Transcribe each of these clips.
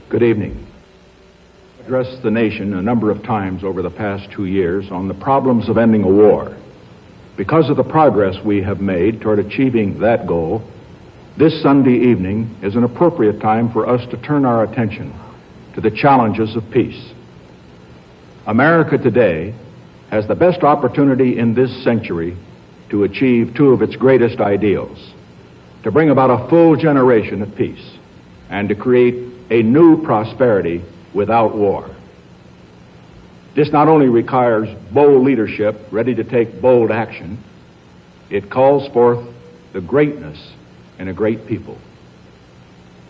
Good evening. I addressed the nation a number of times over the past 2 years on the problems of ending a war. Because of the progress we have made toward achieving that goal, this Sunday evening is an appropriate time for us to turn our attention to the challenges of peace. America today has the best opportunity in this century to achieve two of its greatest ideals: to bring about a full generation of peace and to create a new prosperity without war. This not only requires bold leadership ready to take bold action, it calls forth the greatness in a great people.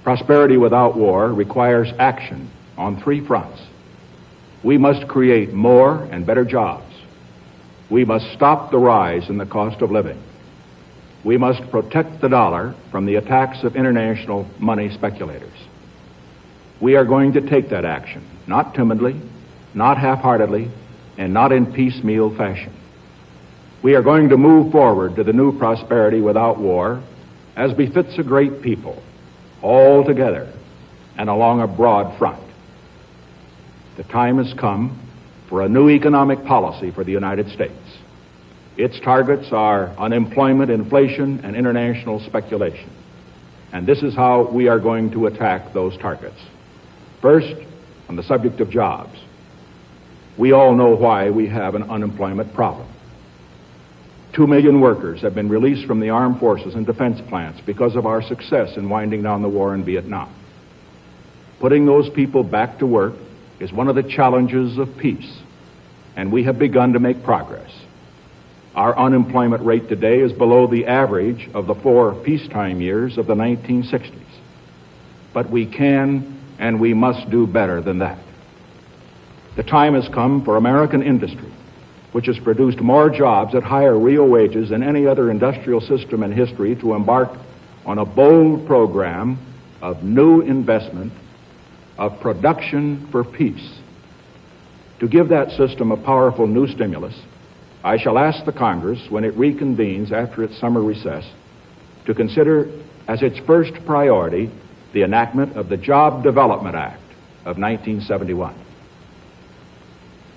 Prosperity without war requires action on three fronts. We must create more and better jobs. We must stop the rise in the cost of living. We must protect the dollar from the attacks of international money speculators. We are going to take that action, not timidly, not half-heartedly, and not in piecemeal fashion. We are going to move forward to the new prosperity without war as befits a great people, all together and along a broad front. The time has come for a new economic policy for the United States. Its targets are unemployment, inflation, and international speculation. And this is how we are going to attack those targets. First, on the subject of jobs. We all know why we have an unemployment problem. 2 million workers have been released from the armed forces and defense plants because of our success in winding down the war in Vietnam. Putting those people back to work is one of the challenges of peace, and we have begun to make progress. Our unemployment rate today is below the average of the 4 peacetime years of the 1960s. But we can and we must do better than that. The time has come for American industry, which has produced more jobs at higher real wages than any other industrial system in history, to embark on a bold program of new investment, of production for peace. To give that system a powerful new stimulus, I shall ask the Congress, when it reconvenes after its summer recess, to consider as its first priority the enactment of the Job Development Act of 1971.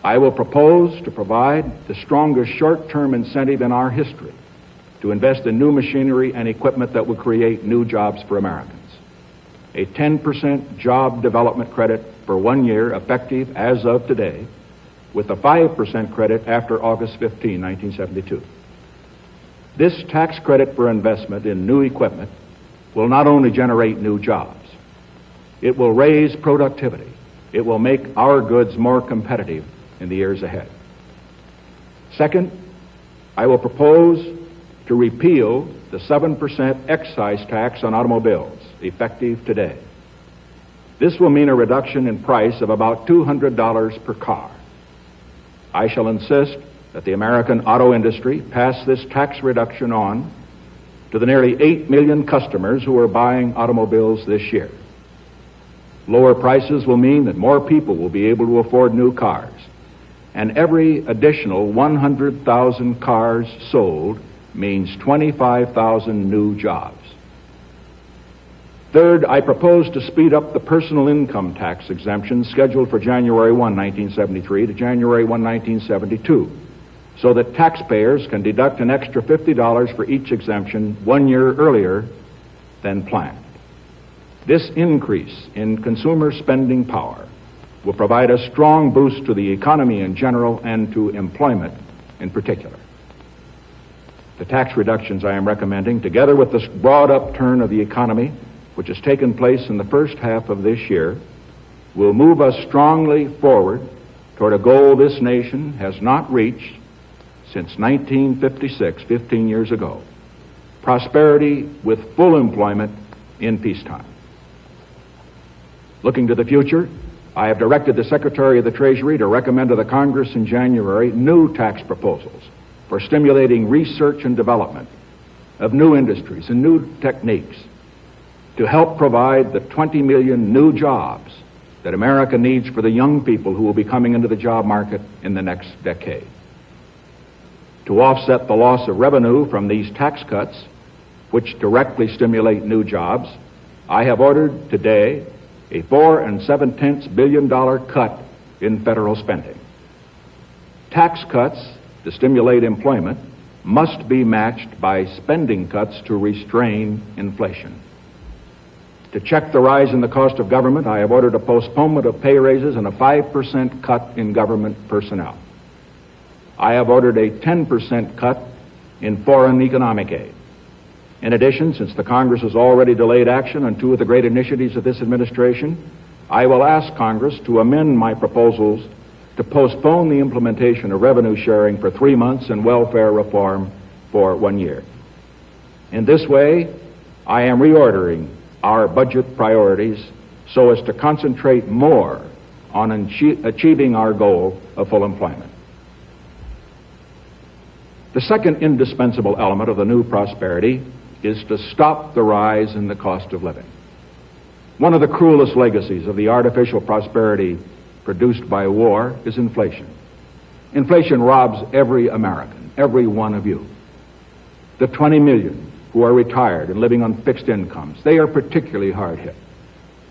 I will propose to provide the strongest short-term incentive in our history to invest in new machinery and equipment that will create new jobs for Americans. A 10% job development credit for 1 year, effective as of today, with a 5% credit after August 15, 1972. This tax credit for investment in new equipment will not only generate new jobs, it will raise productivity. It will make our goods more competitive in the years ahead. Second, I will propose to repeal the 7% excise tax on automobiles, effective today. This will mean a reduction in price of about $200 per car. I shall insist that the American auto industry pass this tax reduction on to the nearly 8 million customers who are buying automobiles this year. Lower prices will mean that more people will be able to afford new cars, and every additional 100,000 cars sold means 25,000 new jobs. Third, I propose to speed up the personal income tax exemption scheduled for January 1, 1973 to January 1, 1972, so that taxpayers can deduct an extra $50 for each exemption 1 year earlier than planned. This increase in consumer spending power will provide a strong boost to the economy in general and to employment in particular. The tax reductions I am recommending, together with this broad upturn of the economy, which has taken place in the first half of this year, will move us strongly forward toward a goal this nation has not reached since 1956, 15 years ago: prosperity with full employment in peacetime. Looking to the future, I have directed the Secretary of the Treasury to recommend to the Congress in January new tax proposals for stimulating research and development of new industries and new techniques to help provide the 20 million new jobs that America needs for the young people who will be coming into the job market in the next decade. To offset the loss of revenue from these tax cuts, which directly stimulate new jobs, I have ordered today a $4.7 billion cut in federal spending. Tax cuts to stimulate employment must be matched by spending cuts to restrain inflation. To check the rise in the cost of government, I have ordered a postponement of pay raises and a 5% cut in government personnel. I have ordered a 10% cut in foreign economic aid. In addition, since the Congress has already delayed action on two of the great initiatives of this administration, I will ask Congress to amend my proposals to postpone the implementation of revenue sharing for 3 months and welfare reform for 1 year. In this way, I am reordering our budget priorities so as to concentrate more on achieving our goal of full employment. The second indispensable element of the new prosperity is to stop the rise in the cost of living. One of the cruelest legacies of the artificial prosperity produced by war is inflation. Inflation robs every American, every one of you. The 20 million who are retired and living on fixed incomes, they are particularly hard hit.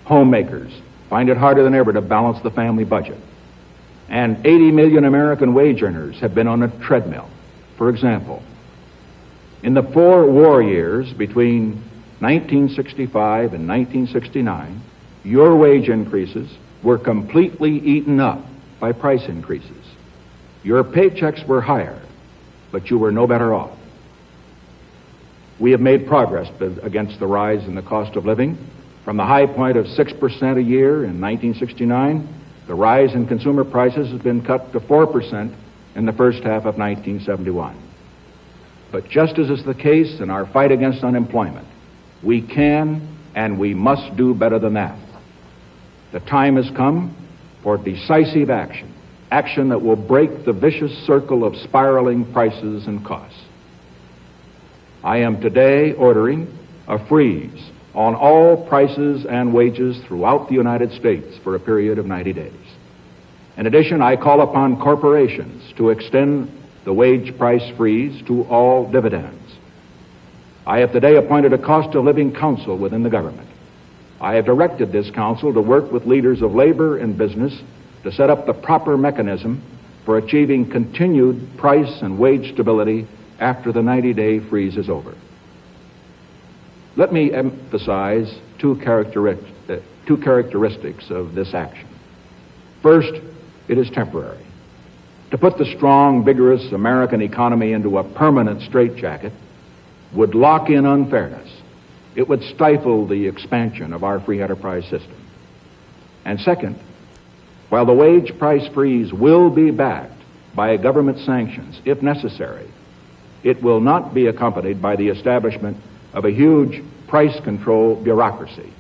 Homemakers find it harder than ever to balance the family budget. And 80 million American wage earners have been on a treadmill. For example, in the 4 war years between 1965 and 1969, your wage increases were completely eaten up by price increases. Your paychecks were higher, but you were no better off. We have made progress against the rise in the cost of living. From the high point of 6% a year in 1969, the rise in consumer prices has been cut to 4% in the first half of 1971. But just as is the case in our fight against unemployment, we can and we must do better than that. The time has come for decisive action, action that will break the vicious circle of spiraling prices and costs. I am today ordering a freeze on all prices and wages throughout the United States for a period of 90 days. In addition, I call upon corporations to extend the wage price freeze to all dividends. I have today appointed a cost of living council within the government. I have directed this council to work with leaders of labor and business to set up the proper mechanism for achieving continued price and wage stability after the 90-day freeze is over. Let me emphasize two characteristics of this action. First, it is temporary. To put the strong, vigorous American economy into a permanent straitjacket would lock in unfairness. It would stifle the expansion of our free enterprise system. And second, while the wage price freeze will be backed by government sanctions, if necessary, it will not be accompanied by the establishment of a huge price control bureaucracy.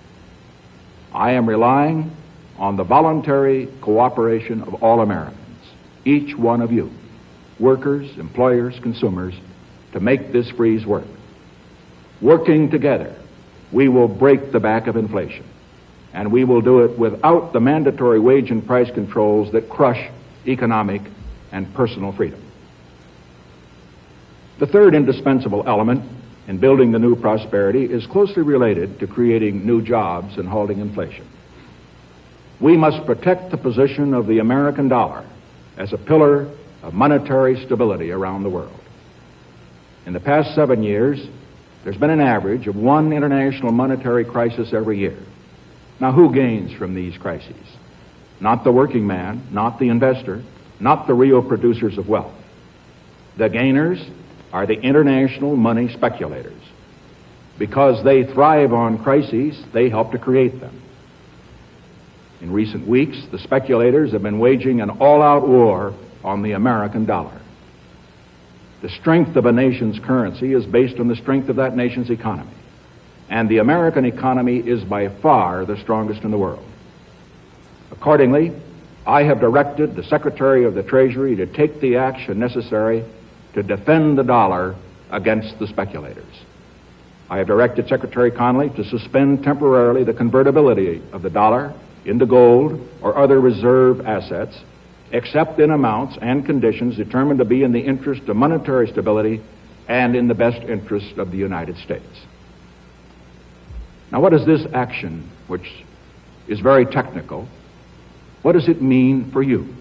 I am relying on the voluntary cooperation of all Americans, each one of you, workers, employers, consumers, to make this freeze work. Working together, we will break the back of inflation, and we will do it without the mandatory wage and price controls that crush economic and personal freedom. The third indispensable element in building the new prosperity is closely related to creating new jobs and halting inflation. We must protect the position of the American dollar as a pillar of monetary stability around the world. In the past 7 years, there's been an average of one international monetary crisis every year. Now, who gains from these crises? Not the working man, not the investor, not the real producers of wealth. The gainers are the international money speculators. Because they thrive on crises, they help to create them. In recent weeks, the speculators have been waging an all-out war on the American dollar. The strength of a nation's currency is based on the strength of that nation's economy. And the American economy is by far the strongest in the world. Accordingly, I have directed the Secretary of the Treasury to take the action necessary to defend the dollar against the speculators. I have directed Secretary Connally to suspend temporarily the convertibility of the dollar into gold or other reserve assets, except in amounts and conditions determined to be in the interest of monetary stability and in the best interest of the United States. Now, what does this action, which is very technical. What does it mean for you?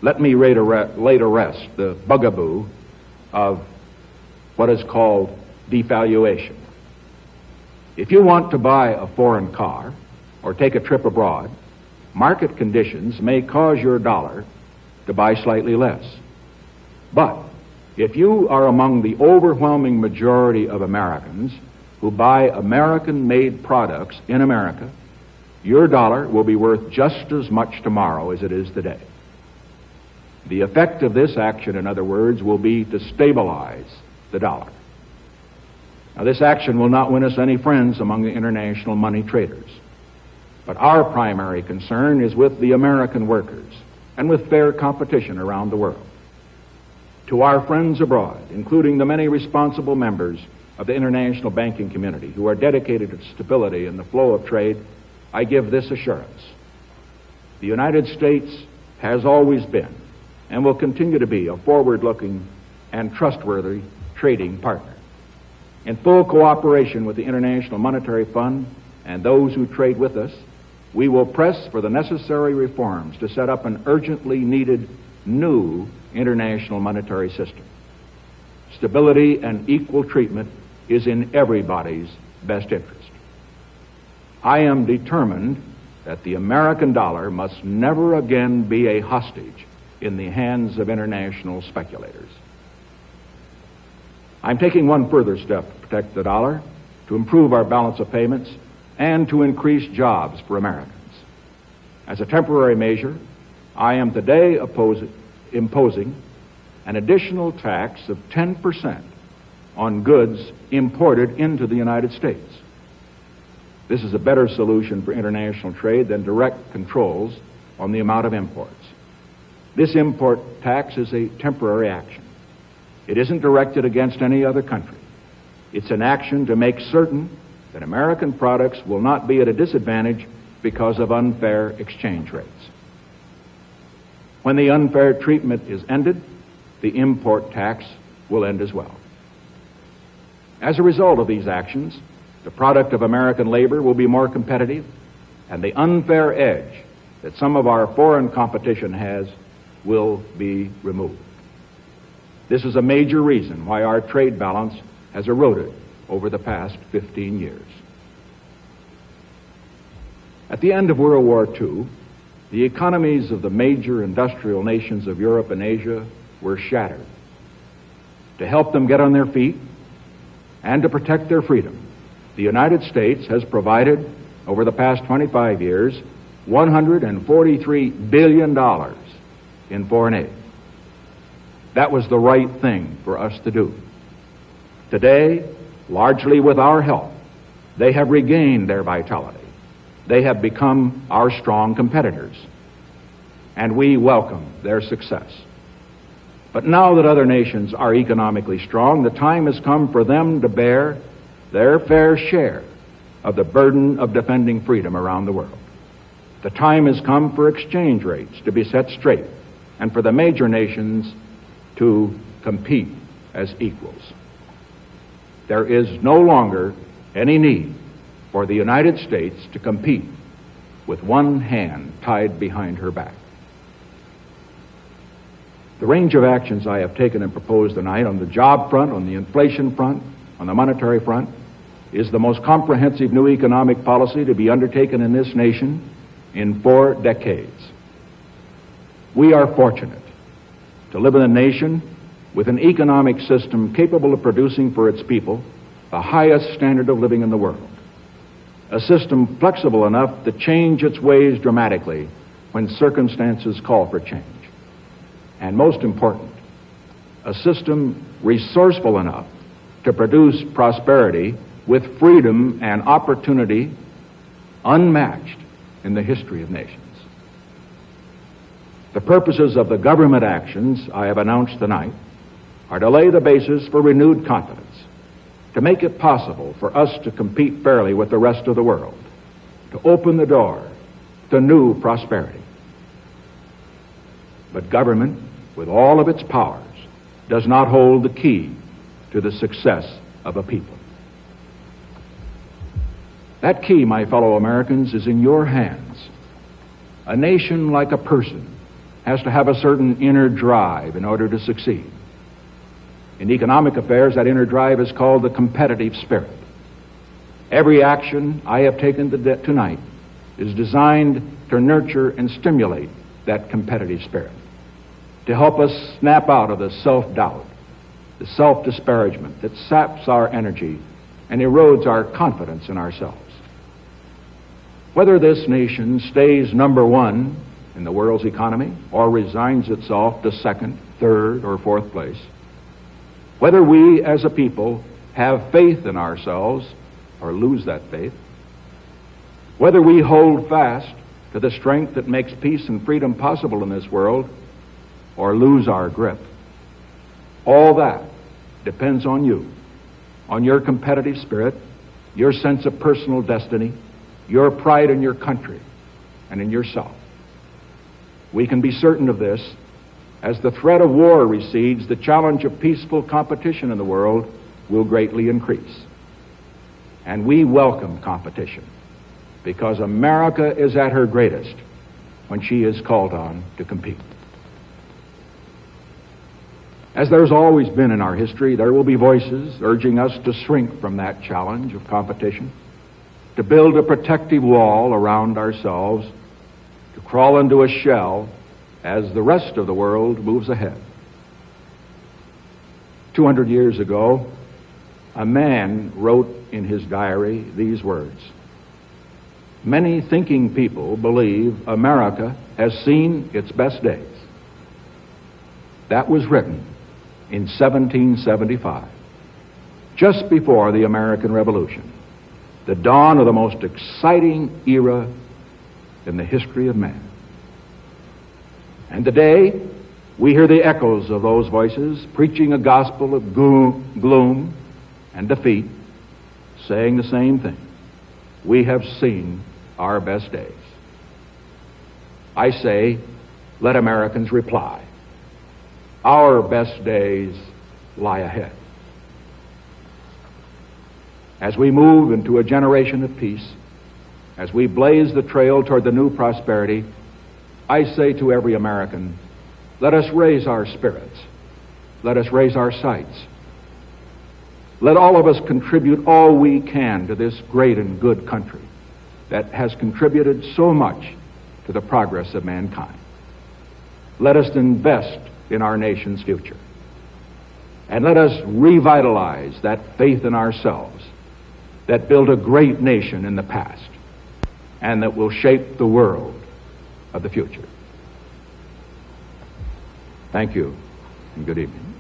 Let me lay to rest the bugaboo of what is called devaluation. If you want to buy a foreign car or take a trip abroad, market conditions may cause your dollar to buy slightly less. But if you are among the overwhelming majority of Americans who buy American-made products in America, your dollar will be worth just as much tomorrow as it is today. The effect of this action, in other words, will be to stabilize the dollar. Now, this action will not win us any friends among the international money traders. But our primary concern is with the American workers and with fair competition around the world. To our friends abroad, including the many responsible members of the international banking community who are dedicated to stability and the flow of trade, I give this assurance. The United States has always been and will continue to be a forward-looking and trustworthy trading partner. In full cooperation with the International Monetary Fund and those who trade with us, we will press for the necessary reforms to set up an urgently needed new international monetary system. Stability and equal treatment is in everybody's best interest. I am determined that the American dollar must never again be a hostage in the hands of international speculators. I'm taking one further step to protect the dollar, to improve our balance of payments, and to increase jobs for Americans. As a temporary measure, I am today imposing an additional tax of 10% on goods imported into the United States. This is a better solution for international trade than direct controls on the amount of imports. This import tax is a temporary action. It isn't directed against any other country. It's an action to make certain that American products will not be at a disadvantage because of unfair exchange rates. When the unfair treatment is ended, the import tax will end as well. As a result of these actions, the product of American labor will be more competitive, and the unfair edge that some of our foreign competition has will be removed. This is a major reason why our trade balance has eroded over the past 15 years. At the end of World War II, the economies of the major industrial nations of Europe and Asia were shattered. To help them get on their feet and to protect their freedom, the United States has provided, over the past 25 years, $143 billion in foreign aid. That was the right thing for us to do. Today, largely with our help, they have regained their vitality. They have become our strong competitors, and we welcome their success. But now that other nations are economically strong, the time has come for them to bear their fair share of the burden of defending freedom around the world. The time has come for exchange rates to be set straight and for the major nations to compete as equals. There is no longer any need for the United States to compete with one hand tied behind her back. The range of actions I have taken and proposed tonight on the job front, on the inflation front, on the monetary front, is the most comprehensive new economic policy to be undertaken in this nation in 4 decades. We are fortunate to live in a nation with an economic system capable of producing for its people the highest standard of living in the world. A system flexible enough to change its ways dramatically when circumstances call for change. And most important, a system resourceful enough to produce prosperity with freedom and opportunity unmatched in the history of nations. The purposes of the government actions I have announced tonight are to lay the basis for renewed confidence, to make it possible for us to compete fairly with the rest of the world, to open the door to new prosperity. But government, with all of its powers, does not hold the key to the success of a people. That key, my fellow Americans, is in your hands. A nation, like a person, has to have a certain inner drive in order to succeed. In economic affairs, that inner drive is called the competitive spirit. Every action I have taken tonight is designed to nurture and stimulate that competitive spirit, to help us snap out of the self-doubt, the self-disparagement that saps our energy and erodes our confidence in ourselves. Whether this nation stays number one in the world's economy or resigns itself to second, third, or fourth place, whether we as a people have faith in ourselves or lose that faith, whether we hold fast to the strength that makes peace and freedom possible in this world or lose our grip, all that depends on you, on your competitive spirit, your sense of personal destiny, your pride in your country and in yourself. We can be certain of this. As the threat of war recedes, the challenge of peaceful competition in the world will greatly increase. And we welcome competition because America is at her greatest when she is called on to compete. As there's always been in our history, there will be voices urging us to shrink from that challenge of competition, to build a protective wall around ourselves, to crawl into a shell as the rest of the world moves ahead. 200 years ago, a man wrote in his diary these words: "Many thinking people believe America has seen its best days." That was written in 1775, just before the American Revolution, the dawn of the most exciting era in the history of man. And today, we hear the echoes of those voices preaching a gospel of gloom and defeat, saying the same thing. We have seen our best days. I say, let Americans reply. Our best days lie ahead. As we move into a generation of peace, as we blaze the trail toward the new prosperity, I say to every American, let us raise our spirits. Let us raise our sights. Let all of us contribute all we can to this great and good country that has contributed so much to the progress of mankind. Let us invest in our nation's future. And let us revitalize that faith in ourselves that built a great nation in the past and that will shape the world of the future. Thank you, and good evening.